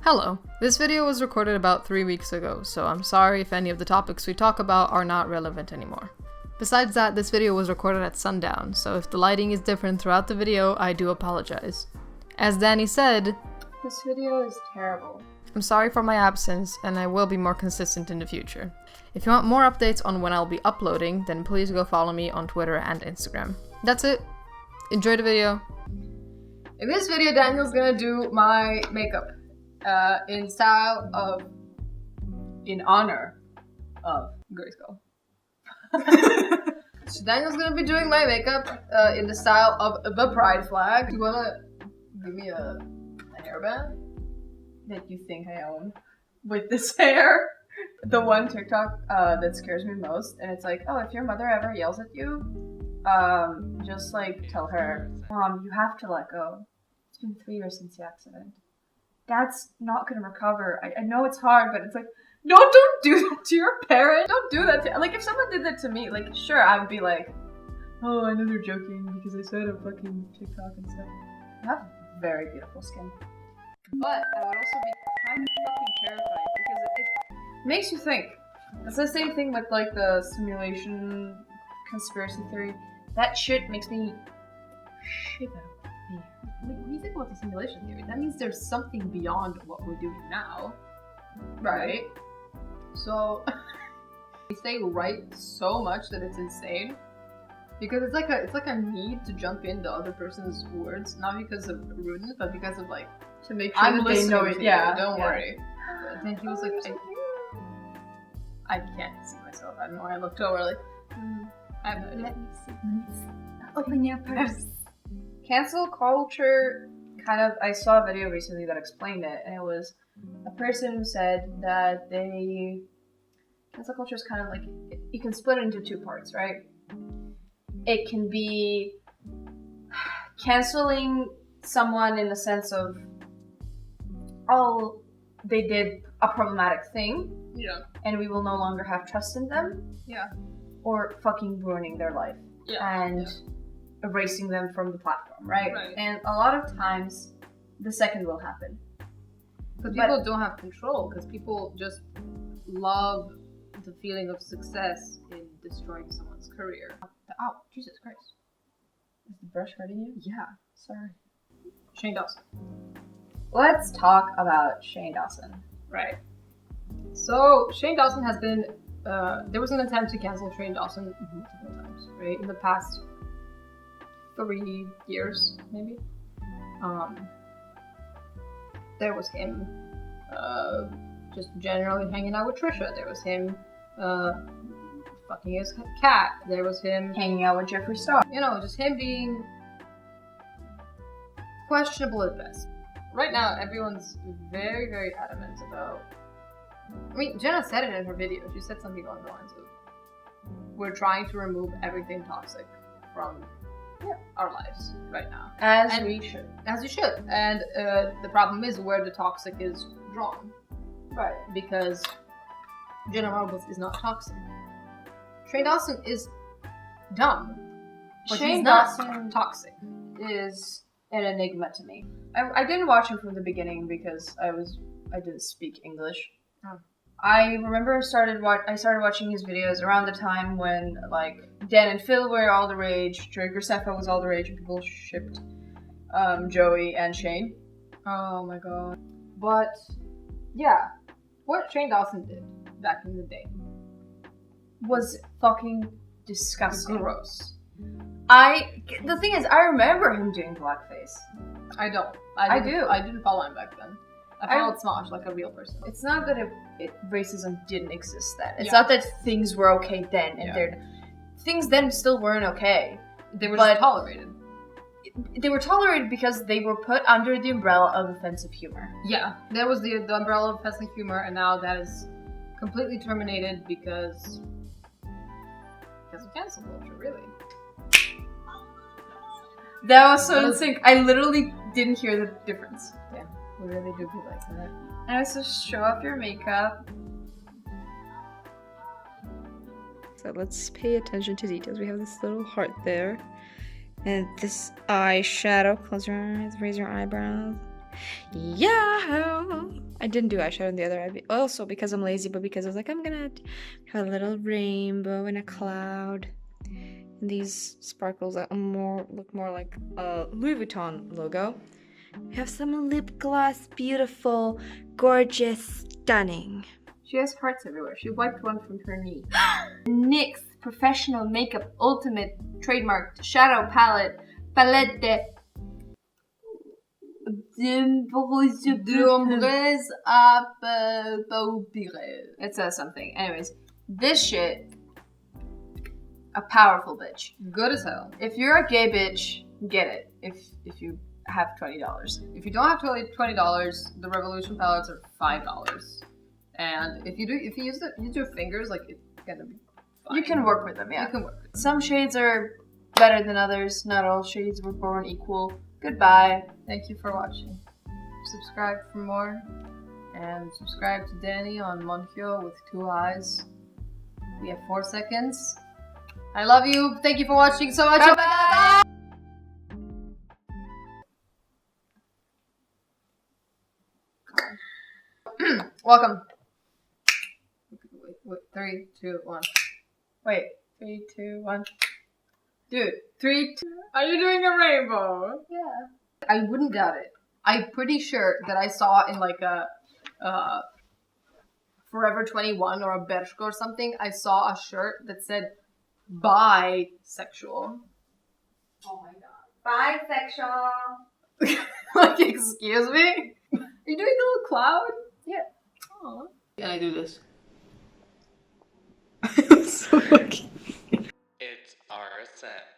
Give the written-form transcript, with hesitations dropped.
Hello. This video was recorded about 3 weeks ago, so I'm sorry if any of the topics we talk about are not relevant anymore. Besides that, this video was recorded at sundown, so if the lighting is different throughout the video, I do apologize. As Danny said, this video is terrible. I'm sorry for my absence, and I will be more consistent in the future. If you want more updates on when I'll be uploading, then please go follow me on Twitter and Instagram. That's it. Enjoy the video. In this video, Daniel's gonna do my makeup. In honor of Grayskull. So Daniel's gonna be doing my makeup in the style of the pride flag. You wanna give me a hairband that you think I own with this hair? The one TikTok that scares me most, and it's like, oh, if your mother ever yells at you, just like tell her, Mom, you have to let go. It's been 3 years since the accident. Dad's not gonna recover. I know it's hard, but it's like, no, don't do that to your parent. Don't do that to, like, if someone did that to me, like, sure, I would be like, oh, I know they're joking because I saw it on fucking TikTok and stuff. You have very beautiful skin. But I would also be kind of fucking terrified because it makes you think. It's the same thing with, like, the simulation conspiracy theory. That shit makes me shiver. Like, when you think about the simulation theory, that means there's something beyond what we're doing now, right? So we say right so much that it's insane, because it's like a need to jump into other person's words, not because of rudeness, but because of like to make sure that they know it. Yeah, don't worry. But then he was like, I can't see myself. I don't know. I looked over like, I have no idea. Let me see. Open your purse. Cancel culture, I saw a video recently that explained it, and it was a person who said that cancel culture is kind of like, you can split it into 2 parts, right? It can be canceling someone in the sense of, oh, they did a problematic thing, yeah, and we will no longer have trust in them, yeah, or fucking ruining their life, yeah, and erasing them from the platform, right? And a lot of times, the second will happen. But people don't have control, because people just love the feeling of success in destroying someone's career. Oh, Jesus Christ. Is the brush hurting you? Yeah, sorry. Shane Dawson. Let's talk about Shane Dawson. Right. So, Shane Dawson has been, there was an attempt to cancel Shane Dawson multiple times, right? In the past 3 years, maybe. There was him just generally hanging out with Trisha. There was him fucking his cat. There was him hanging out with Jeffree Star. You know, just him being questionable at best. Right now, everyone's very, very adamant about... I mean, Jana said it in her video. She said something along the lines of, we're trying to remove everything toxic from our lives right now. As we should. And the problem is where the toxic is drawn. Right. Because Jenna Marbles is not toxic. Shane Dawson is dumb. But Shane Dawson toxic is an enigma to me. I didn't watch him from the beginning because I didn't speak English. Oh. I remember I started watching his videos around the time when, like, Dan and Phil were all the rage, Drake Graceffa was all the rage, and people shipped Joey and Shane. Oh my god. But, yeah, what Shane Dawson did back in the day was fucking disgusting. Gross. The thing is, I remember him doing blackface. I don't. I do. I didn't follow him back then. I followed Smosh like a real person. It's not that racism didn't exist then. It's not that things were okay then, and things then still weren't okay. They were just tolerated. They were tolerated because they were put under the umbrella of offensive humor. Yeah, that was the umbrella of offensive humor, and now that is completely terminated because of cancel culture, really. That was so in sync. I literally didn't hear the difference. Yeah. We really do be like that. And so show off your makeup. So let's pay attention to details. We have this little heart there. And this eyeshadow. Close your eyes, raise your eyebrows. Yeah! I didn't do eyeshadow in the other eye. Also because I'm lazy, but because I was like, I'm gonna have a little rainbow and a cloud. And these sparkles that look more like a Louis Vuitton logo. We have some lip gloss, beautiful, gorgeous, stunning. She has hearts everywhere. She wiped one from her knee. NYX Professional Makeup Ultimate Trademark Shadow Palette. Palette d'ombres à paupières. It says something. Anyways, this shit, a powerful bitch. Good as hell. If you're a gay bitch, get it. If you have $20. If you don't have $20, the Revolution palettes are $5. And if you use your fingers, like, it's gonna be fine. You can work with them, yeah. You can work with them. Some shades are better than others. Not all shades were born equal. Goodbye. Thank you for watching. Subscribe for more. And subscribe to Danny on Monhyo with 2 eyes. We have 4 seconds. I love you. Thank you for watching so much. Bye-bye. Welcome. Wait, 3, 2, 1. Wait, 3, 2, 1. Dude, 3, 2. Are you doing a rainbow? Yeah. I wouldn't doubt it. I'm pretty sure that I saw in like a Forever 21 or a Bershka or something, I saw a shirt that said bisexual. Oh my god. Bisexual. Like, excuse me? Are you doing a little cloud? Yeah. Aww. Can I do this? So lucky. It's our set.